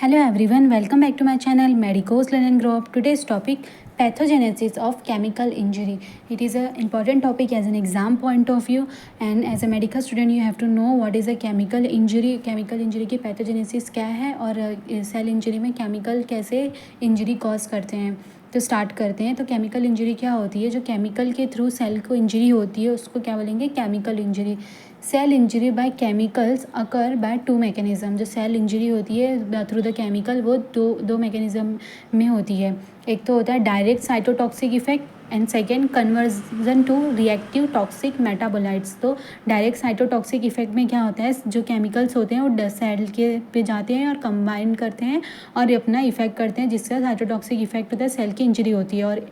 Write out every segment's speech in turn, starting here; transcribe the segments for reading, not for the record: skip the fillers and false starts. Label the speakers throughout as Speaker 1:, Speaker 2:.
Speaker 1: Hello everyone, welcome back to my channel Medicos Learn and Grow Up. Today's topic pathogenesis of chemical injury. It is an important topic as an exam point of view, and as a medical student you have to know what is a chemical injury. Chemical injury की pathogenesis क्या है और cell injury में chemical कैसे injury cause करते हैं. तो start करते हैं. तो केमिकल इंजरी क्या होती है? जो केमिकल के थ्रू सेल को इंजरी होती है उसको क्या बोलेंगे? Chemical injury. Cell injury by chemicals occur by two mechanism. जो सेल इंजरी होती है थ्रू द केमिकल वो दो मैकेनिज़्म में होती है. एक तो होता है direct cytotoxic effect and second conversion to reactive toxic metabolites. तो डायरेक्ट साइटोटॉक्सिक इफेक्ट में क्या होता है? जो केमिकल्स होते हैं वो सेल के पे जाते हैं और कंबाइन करते हैं और अपना इफेक्ट करते हैं जिसका साइटोटॉक्सिक इफेक्ट होता है, सेल की इंजरी होती है. और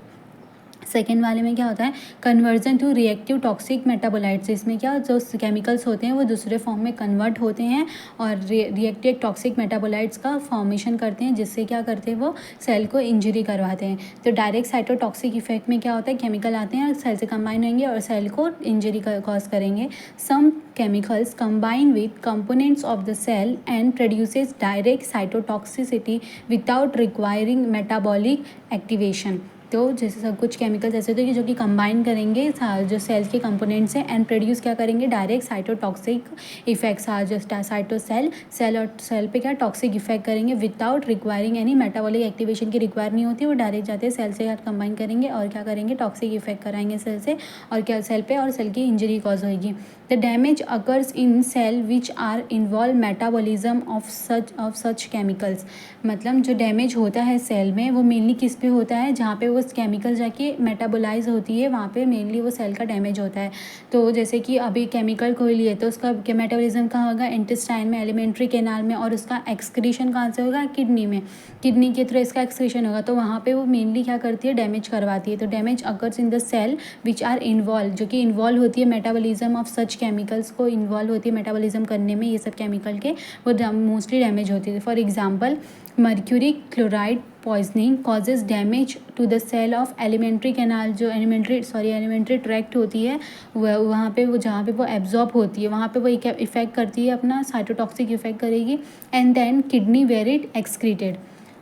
Speaker 1: सेकेंड वाले में क्या होता है? Conversion to reactive toxic metabolites. इसमें क्या जो केमिकल्स होते हैं वो दूसरे फॉर्म में कन्वर्ट होते हैं और रिएक्टिव टॉक्सिक मेटाबोलाइट्स का फॉर्मेशन करते हैं जिससे क्या करते हैं वो सेल को इंजरी करवाते हैं. तो डायरेक्ट साइटोटॉक्सिक इफेक्ट में क्या होता है? केमिकल आते हैं और सेल से कंबाइन होंगे और सेल को इंजरी कॉज करेंगे. सम chemicals combine with components of the cell and produces direct cytotoxicity without requiring metabolic activation. तो जैसे सब कुछ केमिकल्स ऐसे होते हैं कि जो कि कंबाइन करेंगे जो सेल के कंपोनेंट्स हैं एंड प्रोड्यूस क्या करेंगे? Direct cytotoxic effects. जो साइटो सेल और सेल पे क्या टॉक्सिक इफेक्ट करेंगे without requiring any metabolic activation की रिक्वायर नहीं होती. वो डायरेक्ट जाते हैं सेल से कंबाइन करेंगे और क्या करेंगे? टॉक्सिक इफेक्ट कराएंगे सेल से और क्या सेल पे और सेल की इंजरी कॉज होगी. The damage occurs in cell which are involve metabolism of such chemicals. मतलब जो डैमेज होता है सेल में वो मेनली किस पे होता है? जहाँ पे वो केमिकल जाके मेटाबोलाइज होती है वहाँ पे मेनली वो सेल का डैमेज होता है. तो जैसे कि अभी केमिकल को लिए तो उसका मेटाबॉलिज्म कहाँ होगा? इंटेस्टाइन में, एलिमेंट्री कैनाल में. और उसका एक्सक्रीशन कहाँ से होगा? किडनी में. किडनी के थ्रू इसका एक्सक्रीशन होगा. तो वहाँ पे वो मेनली क्या करती है? डैमेज करवाती है. तो damage occurs in the cell which are involve, जो कि इन्वॉल्व होती है मेटाबॉलिज्म ऑफ सच केमिकल्स को इन्वॉल्व होती है मेटाबॉलिज्म करने में ये सब केमिकल के, वो मोस्टली डैमेज होती है. For example mercury chloride poisoning causes damage to the cell of alimentary canal. जो एलिमेंट्री ट्रैक्ट होती है वहाँ पे वो जहाँ पे वो एब्जॉर्ब होती है वहाँ पे वो इफेक्ट करती है, अपना साइटोटॉक्सिक इफेक्ट करेगी. And then kidney where it excreted.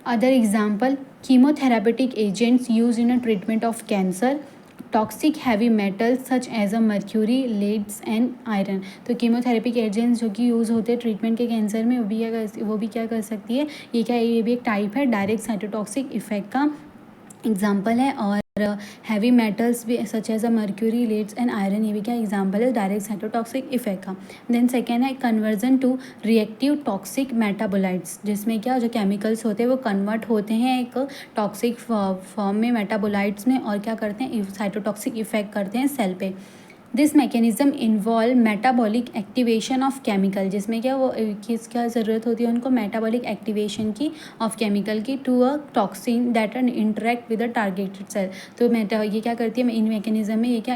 Speaker 1: Other example chemotherapeutic agents use in a treatment of cancer. Toxic heavy metals such as a mercury, leads and iron. तो कीमोथेरेपिक एजेंट्स जो कि use होते हैं treatment के cancer में वो भी क्या कर सकती है? ये भी एक टाइप है डायरेक्ट साइटोटॉक्सिक इफेक्ट का एग्जाम्पल है. और हैवी मेटल्स भी such as a mercury, leads and iron ये भी क्या एग्जाम्पल है डायरेक्ट साइटोटॉक्सिक इफेक्ट का. देन सेकेंड है conversion to reactive toxic metabolites, जिसमें क्या जो केमिकल्स होते हैं वो कन्वर्ट होते हैं एक टॉक्सिक फॉर्म में मेटाबोलाइट्स में और क्या करते हैं? साइटोटॉक्सिक इफेक्ट करते हैं सेल पे. This mechanism involve metabolic activation of chemical, जिसमें क्या वो क्या ज़रूरत होती है उनको? मेटाबॉलिक एक्टिवेशन की ऑफ केमिकल की to a toxin that interact with a targeted cell. तो ये क्या करती है इन मैकेनिज्म में? ये क्या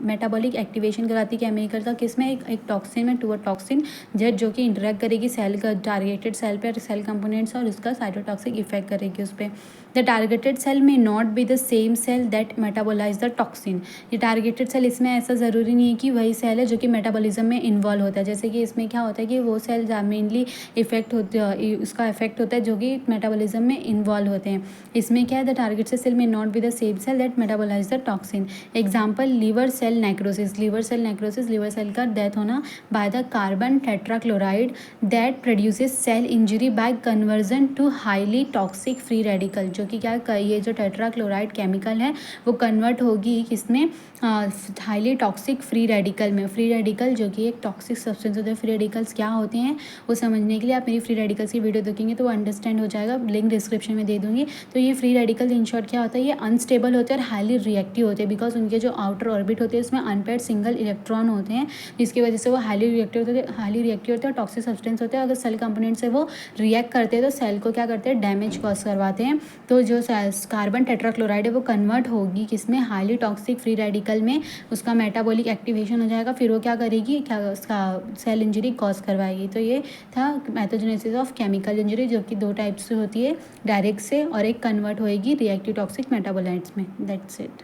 Speaker 1: मेटाबॉलिक एक्टिवेशन कराती है केमिकल का किस में? एक टॉक्सिन में टू अ टॉक्सिन जो कि इंटरेक्ट करेगी सेल का टारगेटेड सेल पे, सेल कंपोनेंट्स, और उसका साइटोटॉक्सिक इफेक्ट करेगी उस पर. The targeted cell may not be the same cell that metabolise the toxin. ये टारगेटेड सेल इसमें ऐसा ज़रूरी नहीं है कि वही सेल है जो कि मेटाबॉलिज्म में इन्वॉल्व होता है. जैसे कि इसमें क्या होता है कि वो सेल मेनली इफेक्ट होते उसका इफेक्ट होता है जो कि मेटाबॉलिज्म में इन्वॉल्व होते हैं. इसमें क्या है? The targeted cell may not be the same cell that metabolise the toxin. Example liver cell necrosis. Liver cell का डेथ होना by the carbon tetrachloride that produces cell injury by conversion to highly toxic free radical. जो कि क्या ये जो tetrachloride chemical है वो convert होगी किसमें? हाईली टॉक्सिक फ्री रेडिकल में. फ्री रेडिकल जो कि एक टॉक्सिक सब्सटेंस होता है. फ्री रेडिकल्स क्या होते हैं वो समझने के लिए आप मेरी फ्री रेडिकल्स की वीडियो देखेंगे तो वो अंडरस्टैंड हो जाएगा. लिंक डिस्क्रिप्शन में दे दूँगी. तो ये फ्री रेडिकल इन शॉर्ट क्या होता है? ये अनस्टेबल होते हैं और हाईली रिएक्टिव होते हैं बिकॉज उनके जो आउटर ऑर्बिट होते हैं उसमें अनपेयर्ड सिंगल इलेक्ट्रॉन होते हैं जिसकी वजह से वो हाईली रिएक्टिव होते हैं और टॉक्सिक सब्सटेंस होते हैं. अगर सेल कंपोनेंट से वो रिएक्ट करते हैं तो सेल को क्या करते हैं? डैमेज कॉज करवाते हैं. तो जो कार्बन टेट्राक्लोराइड है वो कन्वर्ट होगी किसमें? हाईली टॉक्सिक फ्री रेडिकल में. उसका मेटाबॉलिक एक्टिवेशन हो जाएगा, फिर वो क्या करेगी? क्या उसका सेल इंजरी कॉज करवाएगी. तो ये था पैथोजेनेसिस ऑफ केमिकल इंजरी जो कि दो टाइप्स से होती है, डायरेक्ट से और एक कन्वर्ट होएगी रिएक्टिव टॉक्सिक मेटाबोलाइट्स में. That's it.